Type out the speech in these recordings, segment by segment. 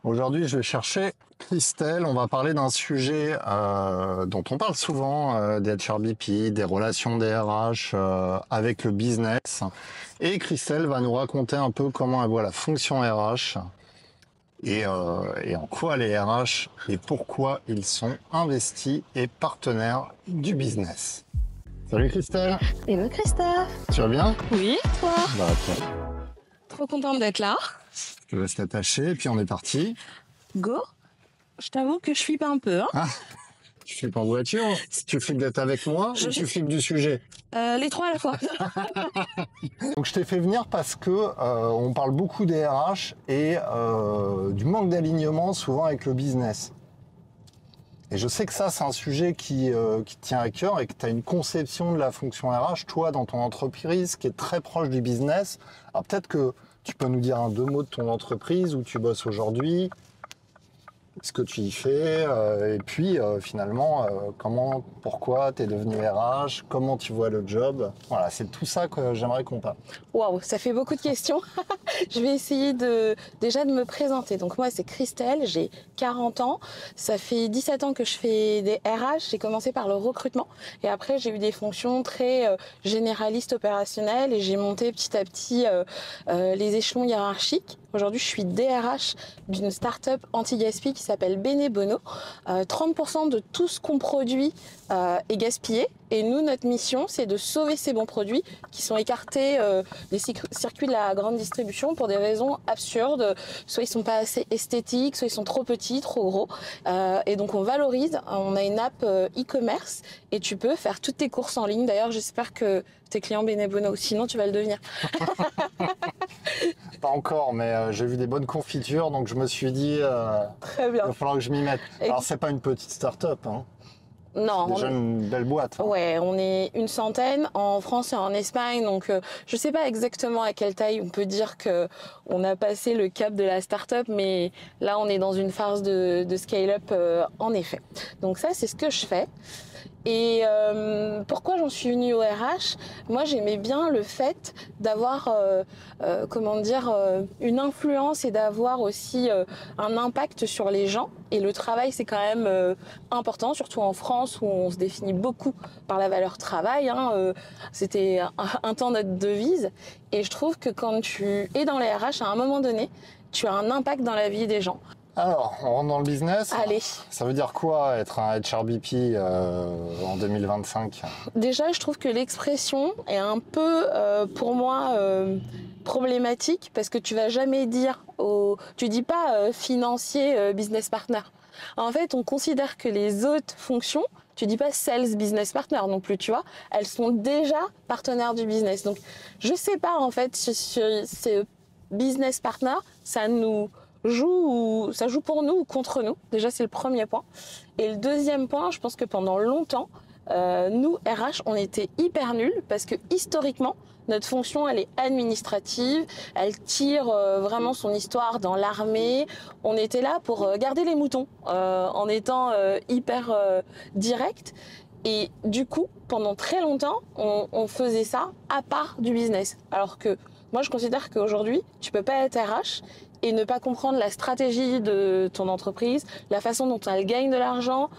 Aujourd'hui, je vais chercher Christelle. On va parler d'un sujet dont on parle souvent, des HRBP, des relations des RH avec le business. Et Christelle va nous raconter un peu comment elle voit la fonction RH et en quoi les RH et pourquoi ils sont investis et partenaires du business. Salut Christelle, Hello Christophe. tu vas bien? Oui, toi? Bah, ok. Trop contente d'être là. Je te laisse t'attacher et puis on est parti. Go. Je t'avoue que je flippe un peu. Hein. Tu flippes en voiture? Tu flippes d'être avec moi ou tu flippes du sujet? Les trois à la fois. Donc je t'ai fait venir parce que on parle beaucoup des RH et du manque d'alignement souvent avec le business. Et je sais que ça, c'est un sujet qui te tient à cœur et que tu as une conception de la fonction RH, toi, dans ton entreprise, qui est très proche du business. Alors peut-être que tu peux nous dire deux mots de ton entreprise, où tu bosses aujourd'hui, ce que tu y fais, et puis finalement, comment, pourquoi tu es devenu RH, comment tu vois le job. Voilà, c'est tout ça que j'aimerais qu'on parle. Waouh, ça fait beaucoup de questions. Je vais essayer déjà de me présenter. Donc moi, c'est Christelle, j'ai 40 ans. Ça fait 17 ans que je fais des RH. J'ai commencé par le recrutement et après, j'ai eu des fonctions très généralistes opérationnelles et j'ai monté petit à petit les échelons hiérarchiques. Aujourd'hui, je suis DRH d'une start-up anti-gaspi qui s'appelle Benebono. 30% de tout ce qu'on produit est gaspillé. Et nous, notre mission, c'est de sauver ces bons produits qui sont écartés des circuits de la grande distribution pour des raisons absurdes. Soit ils sont pas assez esthétiques, soit ils sont trop petits, trop gros. Et donc, on valorise. On a une app e-commerce et tu peux faire toutes tes courses en ligne. D'ailleurs, j'espère que tes clients Benebono, sinon tu vas le devenir. Pas encore, mais j'ai vu des bonnes confitures, donc je me suis dit, Très bien. il va falloir que je m'y mette. Alors, c'est pas une petite start-up, hein. Non. C'est déjà une belle boîte. Hein. Ouais, on est une centaine en France et en Espagne, donc je sais pas exactement à quelle taille on peut dire que on a passé le cap de la start-up, mais là on est dans une phase de scale-up en effet. Donc ça, c'est ce que je fais. Et pourquoi j'en suis venue au RH? Moi, j'aimais bien le fait d'avoir, une influence et d'avoir aussi un impact sur les gens. Et le travail, c'est quand même important, surtout en France où on se définit beaucoup par la valeur travail. Hein, c'était un temps notre devise. Et je trouve que quand tu es dans les RH, à un moment donné, tu as un impact dans la vie des gens. Alors, on rentre dans le business. Allez. Ça veut dire quoi être un HRBP en 2025? Déjà, je trouve que l'expression est un peu, pour moi, problématique parce que tu vas jamais dire, tu dis pas financier, business partner. En fait, on considère que les autres fonctions, tu dis pas sales business partner non plus, tu vois, elles sont déjà partenaires du business. Donc, je sais pas en fait si ces business partner, ça joue pour nous ou contre nous. Déjà, c'est le premier point. Et le deuxième point, je pense que pendant longtemps, nous, RH, on était hyper nuls parce que historiquement, notre fonction, elle est administrative, elle tire vraiment son histoire dans l'armée. On était là pour garder les moutons en étant hyper direct. Et du coup, pendant très longtemps, on faisait ça à part du business. Alors que moi, je considère qu'aujourd'hui, tu peux pas être RH et ne pas comprendre la stratégie de ton entreprise, la façon dont elle gagne de l'argent,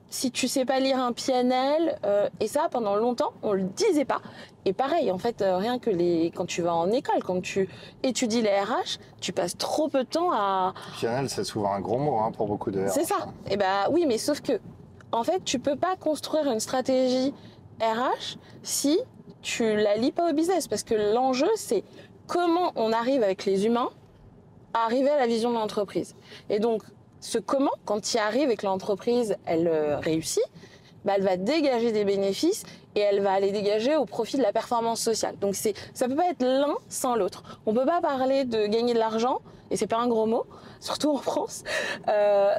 si tu sais pas lire un PNL, et ça, pendant longtemps, on le disait pas. Et pareil, en fait, rien que quand tu vas en école, quand tu étudies les RH, tu passes trop peu de temps à... PNL, c'est souvent un gros mot hein, pour beaucoup de RH. C'est ça. Et bah oui, mais sauf que, en fait, tu peux pas construire une stratégie RH si tu la lis pas au business. Parce que l'enjeu, c'est comment on arrive avec les humains à arriver à la vision de l'entreprise. Et donc, ce comment, quand tu y arrives et que l'entreprise, elle réussit, bah, elle va dégager des bénéfices et elle va aller dégager au profit de la performance sociale. Donc, ça peut pas être l'un sans l'autre. On peut pas parler de gagner de l'argent, et c'est pas un gros mot, surtout en France,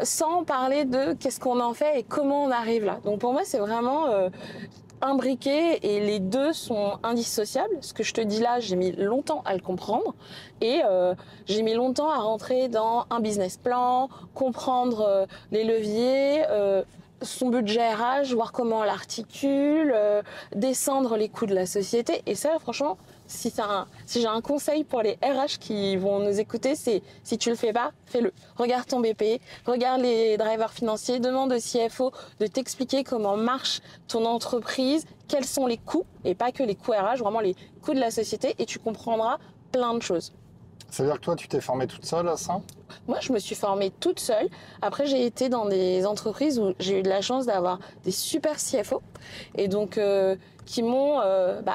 sans parler de qu'est-ce qu'on en fait et comment on arrive là. Donc, pour moi, c'est vraiment... imbriqués et les deux sont indissociables. Ce que je te dis là, j'ai mis longtemps à le comprendre et j'ai mis longtemps à rentrer dans un business plan, comprendre les leviers, son budget RH, voir comment on l'articule, descendre les coûts de la société. Et ça, franchement, si j'ai un conseil pour les RH qui vont nous écouter, c'est si tu le fais pas, fais-le. Regarde ton BP, regarde les drivers financiers, demande au CFO de t'expliquer comment marche ton entreprise, quels sont les coûts, et pas que les coûts RH, vraiment les coûts de la société, et tu comprendras plein de choses. Ça veut dire que toi, tu t'es formée toute seule à ça? Moi, je me suis formée toute seule. Après, j'ai été dans des entreprises où j'ai eu de la chance d'avoir des super CFO et donc qui m'ont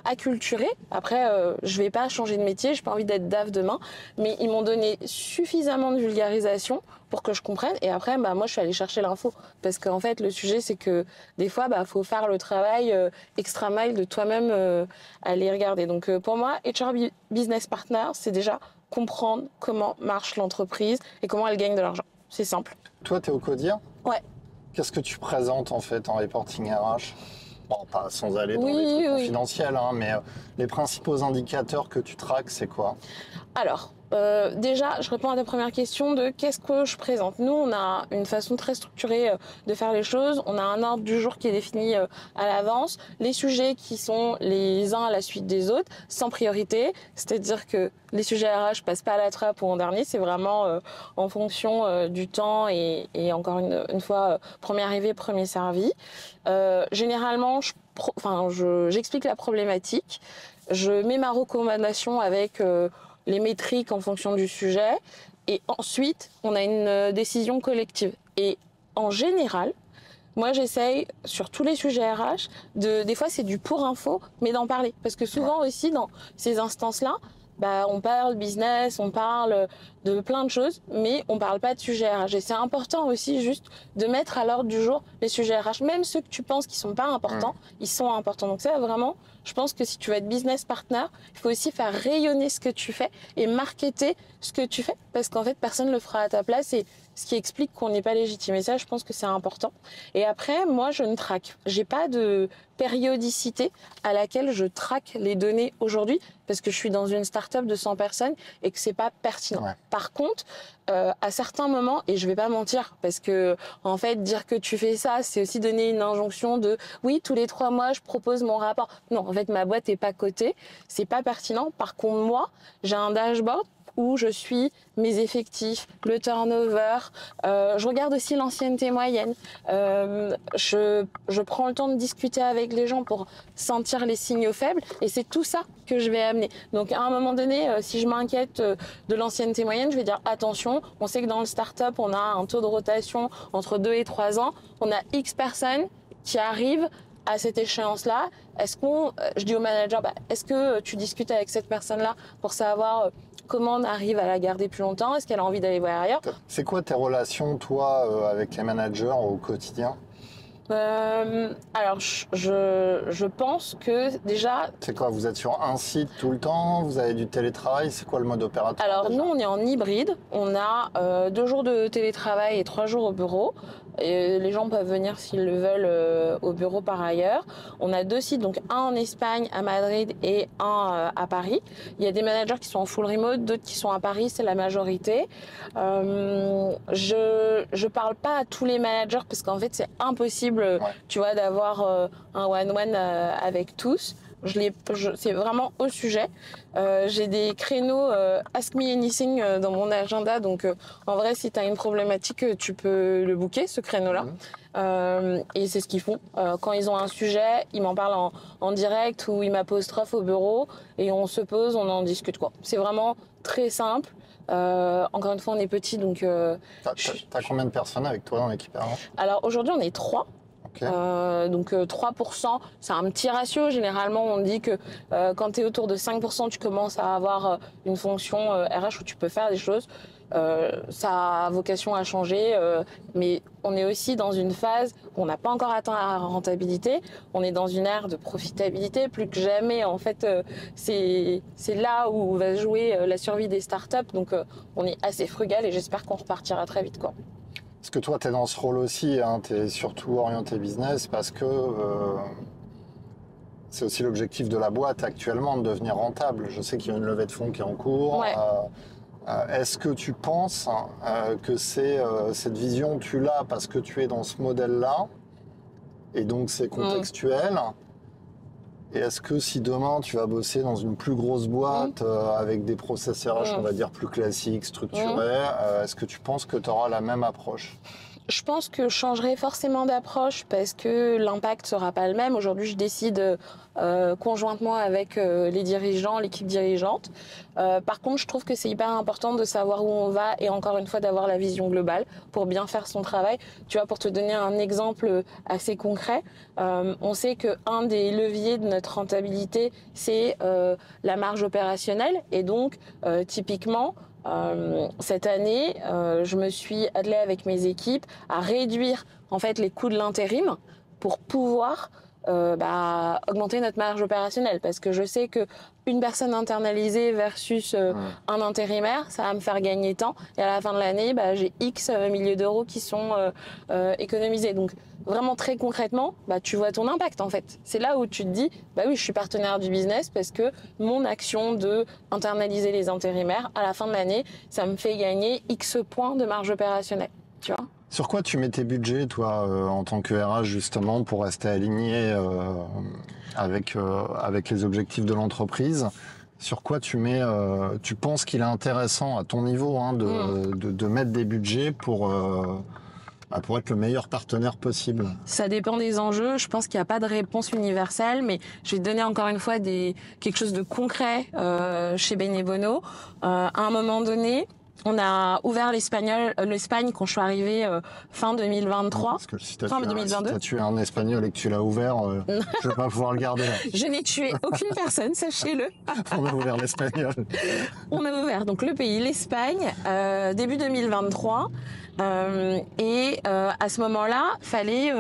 acculturée. Après, je vais pas changer de métier, j'ai pas envie d'être DAF demain, mais ils m'ont donné suffisamment de vulgarisation pour que je comprenne. Et après, moi, je suis allée chercher l'info parce qu'en fait, le sujet, c'est que des fois, faut faire le travail extra mile de toi-même aller regarder. Donc, pour moi, HR Business Partner, c'est déjà comprendre comment marche l'entreprise et comment elle gagne de l'argent. C'est simple. Toi, tu es au Codir? Ouais. Qu'est-ce que tu présentes en fait en reporting RH? Bon, pas sans aller dans les trucs confidentiels, hein, mais les principaux indicateurs que tu traques, c'est quoi? Alors, déjà, je réponds à ta première question de qu'est-ce que je présente. Nous, on a une façon très structurée de faire les choses. On a un ordre du jour qui est défini à l'avance. Les sujets qui sont les uns à la suite des autres, sans priorité. C'est-à-dire que les sujets RH passent pas à la trappe ou en dernier. C'est vraiment en fonction du temps et encore une fois, premier arrivé, premier servi. Généralement, j'explique la problématique. Je mets ma recommandation avec les métriques en fonction du sujet. Et ensuite, on a une décision collective. Et en général, moi, j'essaye, sur tous les sujets RH, des fois, c'est du pour info, mais d'en parler. Parce que souvent aussi, dans ces instances-là, on parle business, on parle de plein de choses, mais on parle pas de sujets RH. Et c'est important aussi juste de mettre à l'ordre du jour les sujets RH. Même ceux que tu penses qui sont pas importants, ils sont importants. Donc ça, vraiment, je pense que si tu veux être business partner, il faut aussi faire rayonner ce que tu fais et marketer ce que tu fais. Parce qu'en fait, personne ne le fera à ta place et ce qui explique qu'on n'est pas légitime. Et ça, je pense que c'est important. Et après, moi, je ne traque. J'ai pas de périodicité à laquelle je traque les données aujourd'hui parce que je suis dans une start-up de 100 personnes et que c'est pas pertinent. Ouais. Par contre, à certains moments, et je vais pas mentir, parce que en fait, dire que tu fais ça, c'est aussi donner une injonction de oui, tous les 3 mois, je propose mon rapport. Non, en fait, ma boîte est pas cotée, c'est pas pertinent. Par contre, moi, j'ai un dashboard où je suis mes effectifs, le turnover, je regarde aussi l'ancienneté moyenne, je prends le temps de discuter avec les gens pour sentir les signaux faibles et c'est tout ça que je vais amener. Donc à un moment donné, si je m'inquiète de l'ancienneté moyenne, je vais dire attention, on sait que dans le start-up, on a un taux de rotation entre 2 et 3 ans, on a X personnes qui arrivent à cette échéance-là. Je dis au manager, est-ce que tu discutes avec cette personne-là pour savoir comment on arrive à la garder plus longtemps? Est-ce qu'elle a envie d'aller voir ailleurs? C'est quoi tes relations, toi, avec les managers au quotidien? Alors, je pense que déjà... C'est quoi, vous êtes sur un site tout le temps? Vous avez du télétravail? C'est quoi le mode opératoire? Alors, déjà? nous, on est en hybride. On a 2 jours de télétravail et 3 jours au bureau. Et les gens peuvent venir s'ils le veulent au bureau par ailleurs. On a 2 sites, donc un en Espagne, à Madrid, et un à Paris. Il y a des managers qui sont en full remote, d'autres qui sont à Paris, c'est la majorité. Je parle pas à tous les managers parce qu'en fait, c'est impossible, tu vois, d'avoir un one-one avec tous. C'est vraiment au sujet. J'ai des créneaux Ask Me Anything dans mon agenda. Donc, en vrai, si tu as une problématique, tu peux le booker, ce créneau-là. Et c'est ce qu'ils font. Quand ils ont un sujet, ils m'en parlent en direct ou ils m'apostrophent au bureau et on se pose, on en discute, quoi. C'est vraiment très simple. Encore une fois, on est petit, donc... T'as combien de personnes avec toi dans l'équipe RH? Alors, aujourd'hui, on est 3. Okay. Donc 3%, c'est un petit ratio. Généralement, on dit que quand tu es autour de 5%, tu commences à avoir une fonction RH où tu peux faire des choses. Ça a vocation à changer, mais on est aussi dans une phase où on n'a pas encore atteint la rentabilité. On est dans une ère de profitabilité. Plus que jamais, en fait, c'est là où va jouer la survie des startups. Donc, on est assez frugal et j'espère qu'on repartira très vite, quoi. Parce que toi, tu es dans ce rôle aussi, hein, tu es surtout orienté business parce que c'est aussi l'objectif de la boîte actuellement de devenir rentable. Je sais qu'il y a une levée de fonds qui est en cours. Ouais. Est-ce que tu penses que cette vision, tu l'as parce que tu es dans ce modèle-là et donc c'est contextuel Et est-ce que si demain tu vas bosser dans une plus grosse boîte avec des process RH, on va dire plus classiques, structurés, est-ce que tu penses que tu auras la même approche? Je pense que je changerai forcément d'approche parce que l'impact sera pas le même. Aujourd'hui, je décide conjointement avec les dirigeants, l'équipe dirigeante. Par contre, je trouve que c'est hyper important de savoir où on va et encore une fois d'avoir la vision globale pour bien faire son travail. Tu vois, pour te donner un exemple assez concret, on sait que un des leviers de notre rentabilité, c'est la marge opérationnelle et donc typiquement, cette année, je me suis attelée avec mes équipes à réduire en fait les coûts de l'intérim pour pouvoir augmenter notre marge opérationnelle parce que je sais que une personne internalisée versus un intérimaire, ça va me faire gagner temps et à la fin de l'année, j'ai X milliers d'euros qui sont économisés. Donc vraiment très concrètement, tu vois ton impact en fait. C'est là où tu te dis, oui, je suis partenaire du business parce que mon action de internaliser les intérimaires, à la fin de l'année, ça me fait gagner X points de marge opérationnelle. Tu vois ? Sur quoi tu mets tes budgets, toi, en tant que RH, justement, pour rester aligné avec les objectifs de l'entreprise? Sur quoi tu penses qu'il est intéressant, à ton niveau, de mettre des budgets pour être le meilleur partenaire possible? Ça dépend des enjeux. Je pense qu'il n'y a pas de réponse universelle, mais je vais te donner encore une fois quelque chose de concret chez Benebono. À un moment donné, on a ouvert l'Espagne quand je suis arrivée fin 2023. Parce que si tu as tué un Espagnol et que tu l'as ouvert, je vais pas pouvoir le garder là. Je n'ai tué aucune personne, sachez-le. On a ouvert l'Espagnol. On a ouvert donc le pays, l'Espagne, début 2023. Et à ce moment-là, fallait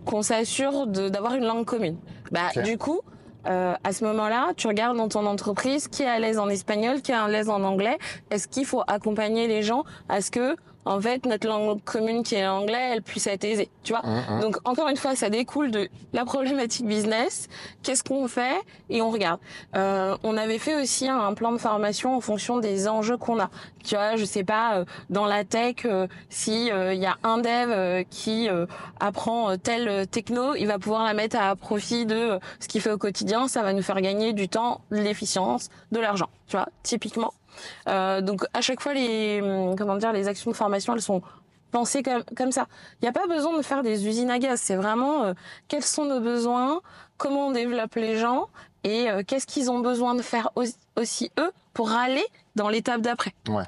qu'on s'assure d'avoir une langue commune. Okay. Du coup, à ce moment-là, tu regardes dans ton entreprise qui est à l'aise en espagnol, qui est à l'aise en anglais. Est-ce qu'il faut accompagner les gens à ce que, en fait, notre langue commune qui est l'anglais, elle puisse être aisée, tu vois. Donc, encore une fois, ça découle de la problématique business. Qu'est-ce qu'on fait? Et on regarde. On avait fait aussi un plan de formation en fonction des enjeux qu'on a. Tu vois, je sais pas, dans la tech, si y a un dev qui apprend telle techno, il va pouvoir la mettre à profit de ce qu'il fait au quotidien. Ça va nous faire gagner du temps, de l'efficience, de l'argent. Tu vois, typiquement. Donc à chaque fois les actions de formation, elles sont pensées comme ça. Il n'y a pas besoin de faire des usines à gaz. C'est vraiment quels sont nos besoins, comment on développe les gens et qu'est-ce qu'ils ont besoin de faire aussi eux pour aller dans l'étape d'après. Ouais,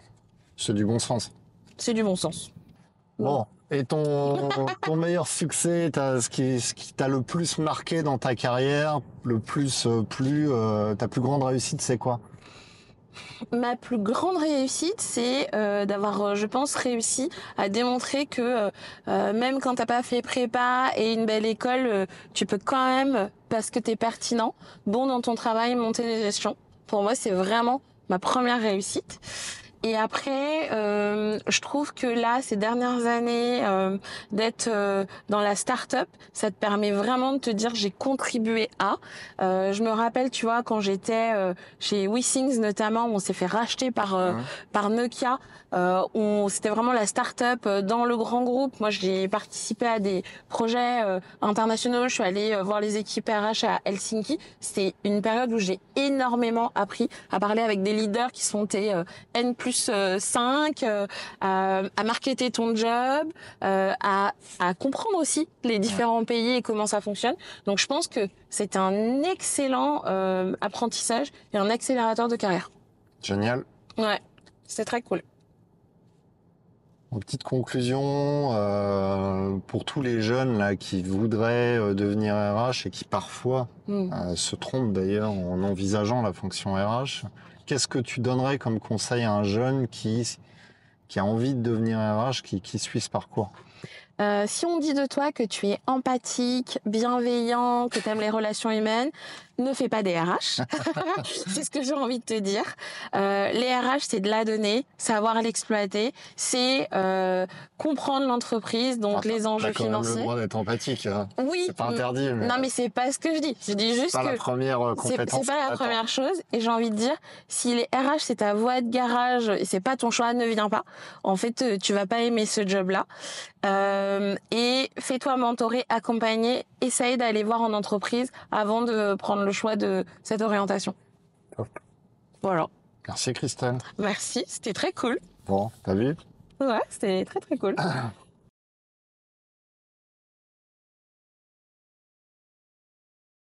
c'est du bon sens. C'est du bon sens. Bon. Et ton meilleur succès, ce qui t'a le plus marqué dans ta carrière, le plus ta plus grande réussite, c'est quoi? Ma plus grande réussite, c'est d'avoir, je pense, réussi à démontrer que même quand t'as pas fait prépa et une belle école, tu peux quand même, parce que t'es pertinent, bon dans ton travail, monter les gestions. Pour moi, c'est vraiment ma première réussite. Et après, je trouve que là, ces dernières années, d'être dans la start-up, ça te permet vraiment de te dire j'ai contribué à. Je me rappelle, tu vois, quand j'étais chez WeThings notamment, on s'est fait racheter par Nokia. C'était vraiment la start-up dans le grand groupe. Moi, j'ai participé à des projets internationaux. Je suis allée voir les équipes RH à Helsinki. C'était une période où j'ai énormément appris à parler avec des leaders qui sont N+5, à marketer ton job, à comprendre aussi les différents pays et comment ça fonctionne. Donc je pense que c'est un excellent apprentissage et un accélérateur de carrière. Génial. Ouais, c'est très cool. En petite conclusion, pour tous les jeunes là qui voudraient devenir RH et qui parfois se trompent d'ailleurs en envisageant la fonction RH, qu'est-ce que tu donnerais comme conseil à un jeune qui a envie de devenir RH, qui suit ce parcours? Si on dit de toi que tu es empathique, bienveillant, que tu aimes les relations humaines, ne fais pas des RH. C'est ce que j'ai envie de te dire. Les RH, c'est de la donnée, savoir l'exploiter, c'est comprendre l'entreprise, donc les enjeux financiers. T'as quand même le droit d'être empathique. Hein. Oui. C'est pas interdit. Mais non, mais c'est pas ce que je dis. Je dis juste que... C'est pas la première compétence. C'est pas la première chose. Et j'ai envie de dire, si les RH, c'est ta voie de garage et c'est pas ton choix, ne viens pas. En fait, tu vas pas aimer ce job-là. Et fais-toi mentorer, accompagner, essaye d'aller voir en entreprise avant de prendre le le choix de cette orientation. Top. Voilà. Merci Christelle. Merci, c'était très cool. Bon, t'as vu? Ouais, c'était très très cool.